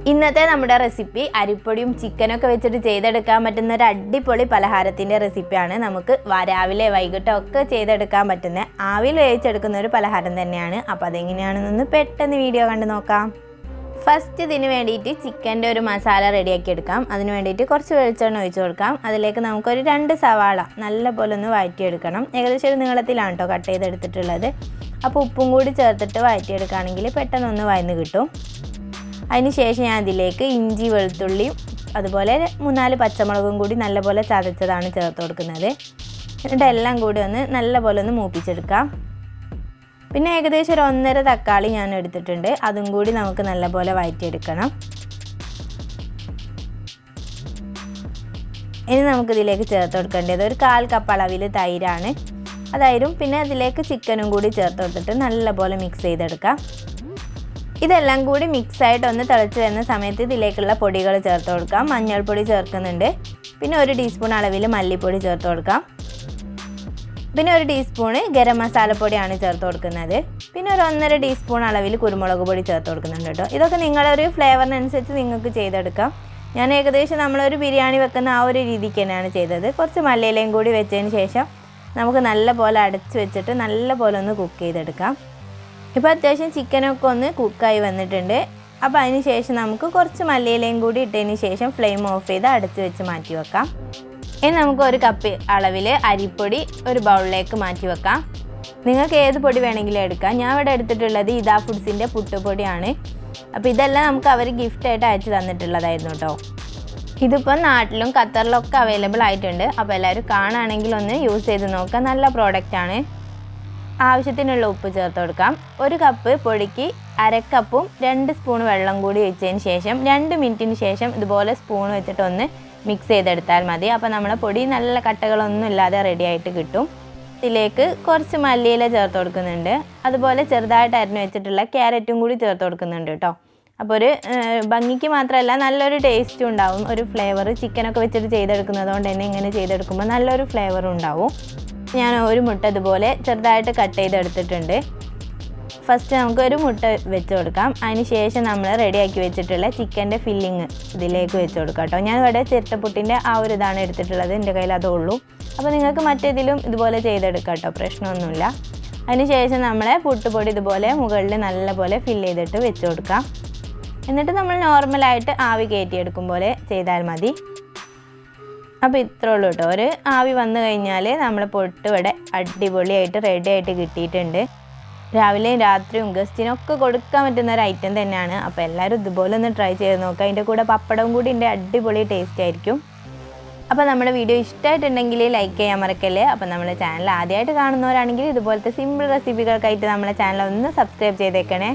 ഇന്നത്തെ നമ്മുടെ റെസിപ്പി അരിപ്പൊടിയും ചിക്കനൊക്കെ വെച്ചിട്ട് ചെയ്തെടുക്കാൻ പറ്റുന്ന ഒരു അടിപൊളി പലഹാരത്തിൻ്റെ റെസിപ്പിയാണ്. നമുക്ക് രാവിലെ വൈകിട്ടോ ഒക്കെ ചെയ്തെടുക്കാൻ പറ്റുന്ന ആവിയിൽ വേവിച്ചെടുക്കുന്ന ഒരു പലഹാരം തന്നെയാണ്. അപ്പോൾ അതെങ്ങനെയാണെന്നൊന്ന് പെട്ടെന്ന് വീഡിയോ കണ്ട് നോക്കാം. ഫസ്റ്റ് ഇതിന് വേണ്ടിയിട്ട് ചിക്കൻ്റെ ഒരു മസാല റെഡിയാക്കി എടുക്കാം. അതിന് വേണ്ടിയിട്ട് കുറച്ച് വെളിച്ചെണ്ണ ഒഴിച്ച് കൊടുക്കാം. അതിലേക്ക് നമുക്കൊരു 2 സവാള നല്ലപോലെ ഒന്ന് വഴറ്റിയെടുക്കണം. ഏകദേശം ഒരു നീളത്തിലാണ് കേട്ടോ കട്ട് ചെയ്തെടുത്തിട്ടുള്ളത്. അപ്പോൾ ഉപ്പും കൂടി ചേർത്തിട്ട് വഴറ്റിയെടുക്കുകയാണെങ്കിൽ പെട്ടെന്നൊന്ന് വഴന്ന് കിട്ടും. അതിന് ശേഷം ഞാൻ അതിലേക്ക് ഇഞ്ചി വെളുത്തുള്ളിയും അതുപോലെ 3-4 പച്ചമുളകും കൂടി നല്ലപോലെ ചതച്ചതാണ് ചേർത്ത് കൊടുക്കുന്നത്. എന്നിട്ട് എല്ലാം കൂടി ഒന്ന് നല്ലപോലെ ഒന്ന് മൂപ്പിച്ചെടുക്കാം. പിന്നെ ഏകദേശം ഒരു 1.5 തക്കാളി ഞാൻ എടുത്തിട്ടുണ്ട്. അതും കൂടി നമുക്ക് നല്ലപോലെ വഴറ്റിയെടുക്കണം. ഇനി നമുക്കിതിലേക്ക് ചേർത്ത് കൊടുക്കേണ്ടത് ഒരു 1/4 കപ്പ് അളവിൽ തൈരാണ്. അതായത് പിന്നെ അതിലേക്ക് ചിക്കനും കൂടി ചേർത്ത് കൊടുത്തിട്ട് നല്ലപോലെ മിക്സ് ചെയ്തെടുക്കാം. ഇതെല്ലാം കൂടി മിക്സായിട്ട് ഒന്ന് തിളച്ച് വരുന്ന സമയത്ത് ഇതിലേക്കുള്ള പൊടികൾ ചേർത്ത് കൊടുക്കാം. മഞ്ഞൾപ്പൊടി ചേർക്കുന്നുണ്ട്. പിന്നെ 1 ടീസ്പൂൺ അളവിൽ മല്ലിപ്പൊടി ചേർത്ത് കൊടുക്കാം. പിന്നെ 1 ടീസ്പൂണ് ഗരം മസാലപ്പൊടിയാണ് ചേർത്ത് കൊടുക്കുന്നത്. പിന്നെ ഒരു 1.5 ടീസ്പൂൺ അളവിൽ കുരുമുളക് പൊടി ചേർത്ത് കൊടുക്കുന്നുണ്ട് കേട്ടോ. ഇതൊക്കെ നിങ്ങളൊരു ഫ്ലേവറിനനുസരിച്ച് നിങ്ങൾക്ക് ചെയ്തെടുക്കാം. ഞാൻ ഏകദേശം നമ്മളൊരു ബിരിയാണി വെക്കുന്ന ആ ഒരു രീതിക്ക് തന്നെയാണ് ചെയ്തത്. കുറച്ച് മല്ലിയിലയും കൂടി വെച്ചതിന് ശേഷം നമുക്ക് നല്ലപോലെ അടച്ച് വെച്ചിട്ട് നല്ലപോലെ ഒന്ന് കുക്ക് ചെയ്തെടുക്കാം. ഇപ്പോൾ അത്യാവശ്യം ചിക്കനൊക്കെ ഒന്ന് കുക്കായി വന്നിട്ടുണ്ട്. അപ്പോൾ അതിന് ശേഷം നമുക്ക് കുറച്ച് മല്ലിയിലയും കൂടി ഇട്ടതിന് ശേഷം ഫ്ലെയിം ഓഫ് ചെയ്ത് അടച്ച് വെച്ച് മാറ്റി വെക്കാം. ഇനി നമുക്ക് 1 കപ്പ് അളവിൽ അരിപ്പൊടി ഒരു ബൗളിലേക്ക് മാറ്റി വെക്കാം. നിങ്ങൾക്ക് ഏത് പൊടി വേണമെങ്കിലും എടുക്കാം. ഞാൻ ഇവിടെ എടുത്തിട്ടുള്ളത് ഇതാ ഫുഡ്സിൻ്റെ പുട്ടുപൊടിയാണ്. അപ്പോൾ ഇതെല്ലാം നമുക്ക് അവർ ഗിഫ്റ്റായിട്ട് അയച്ചു തന്നിട്ടുള്ളതായിരുന്നു കേട്ടോ. ഇതിപ്പോൾ നാട്ടിലും ഖത്തറിലൊക്കെ അവൈലബിൾ ആയിട്ടുണ്ട്. അപ്പോൾ എല്ലാവരും കാണുകയാണെങ്കിൽ ഒന്ന് യൂസ് ചെയ്ത് നോക്കുക. നല്ല പ്രോഡക്റ്റാണ്. ആവശ്യത്തിനുള്ള ഉപ്പ് ചേർത്ത് കൊടുക്കാം. 1 കപ്പ് പൊടിക്ക് 1/2 കപ്പും 2 സ്പൂൺ വെള്ളം കൂടി ഒഴിച്ചതിന് ശേഷം 2 മിനിറ്റിന് ശേഷം ഇതുപോലെ സ്പൂൺ വെച്ചിട്ടൊന്ന് മിക്സ് ചെയ്തെടുത്താൽ മതി. അപ്പോൾ നമ്മുടെ പൊടി നല്ല കട്ടകളൊന്നും ഇല്ലാതെ റെഡി ആയിട്ട് കിട്ടും. ഇതിലേക്ക് കുറച്ച് മല്ലിയില ചേർത്ത് കൊടുക്കുന്നുണ്ട്. അതുപോലെ ചെറുതായിട്ട് അരിഞ്ഞ് വെച്ചിട്ടുള്ള ക്യാരറ്റും കൂടി ചേർത്ത് കൊടുക്കുന്നുണ്ട് കേട്ടോ. അപ്പോൾ ഒരു ഭംഗിക്ക് മാത്രമല്ല നല്ലൊരു ടേസ്റ്റും ഉണ്ടാവും. ഒരു ഫ്ലേവർ ചിക്കനൊക്കെ വെച്ചിട്ട് ചെയ്തെടുക്കുന്നത് കൊണ്ട് തന്നെ ഇങ്ങനെ ചെയ്തെടുക്കുമ്പോൾ നല്ലൊരു ഫ്ലേവറും ഉണ്ടാവും. ഞാൻ 1 മുട്ട ഇതുപോലെ ചെറുതായിട്ട് കട്ട് ചെയ്തെടുത്തിട്ടുണ്ട്. ഫസ്റ്റ് നമുക്ക് 1 മുട്ട വെച്ച് കൊടുക്കാം. അതിന് ശേഷം നമ്മൾ റെഡിയാക്കി വെച്ചിട്ടുള്ള ചിക്കൻ്റെ ഫില്ലിങ് ഇതിലേക്ക് വെച്ച് കൊടുക്കാം കേട്ടോ. ഞാൻ ഇവിടെ ചിരട്ടപ്പുട്ടിൻ്റെ ആ ഒരു ഇതാണ് എടുത്തിട്ടുള്ളത്. എൻ്റെ കയ്യിൽ അതേ ഉള്ളൂ. അപ്പോൾ നിങ്ങൾക്ക് മറ്റേതിലും ഇതുപോലെ ചെയ്തെടുക്കാം കേട്ടോ, പ്രശ്നമൊന്നുമില്ല. അതിന് ശേഷം നമ്മൾ പുട്ടുപൊടി ഇതുപോലെ മുകളിൽ നല്ലപോലെ ഫില്ല് ചെയ്തിട്ട് വെച്ച് കൊടുക്കാം. എന്നിട്ട് നമ്മൾ നോർമലായിട്ട് ആവി കയറ്റിയെടുക്കും പോലെ ചെയ്താൽ മതി. അപ്പോൾ ഇത്രേ ഉള്ളൂ കേട്ടോ. ഒരു ആവി വന്നു കഴിഞ്ഞാൽ നമ്മൾ പൊട്ട് ഇവിടെ അടിപൊളിയായിട്ട് റെഡി ആയിട്ട് കിട്ടിയിട്ടുണ്ട്. രാവിലെയും രാത്രിയും ഗസ്റ്റിനൊക്കെ കൊടുക്കാൻ പറ്റുന്ന ഒരു ഐറ്റം തന്നെയാണ്. അപ്പോൾ എല്ലാവരും ഇതുപോലെ ഒന്ന് ട്രൈ ചെയ്ത് നോക്കുക. അതിൻ്റെ കൂടെ പപ്പടവും കൂടി ഉണ്ട്, അടിപൊളി ടേസ്റ്റ് ആയിരിക്കും. അപ്പോൾ നമ്മുടെ വീഡിയോ ഇഷ്ടമായിട്ടുണ്ടെങ്കിൽ ലൈക്ക് ചെയ്യാൻ മറക്കല്ലേ. അപ്പോൾ നമ്മുടെ ചാനൽ ആദ്യമായിട്ട് കാണുന്നവരാണെങ്കിൽ ഇതുപോലത്തെ സിമ്പിൾ റെസിപ്പികൾക്കായിട്ട് നമ്മുടെ ചാനൽ ഒന്ന് സബ്സ്ക്രൈബ് ചെയ്തേക്കണേ.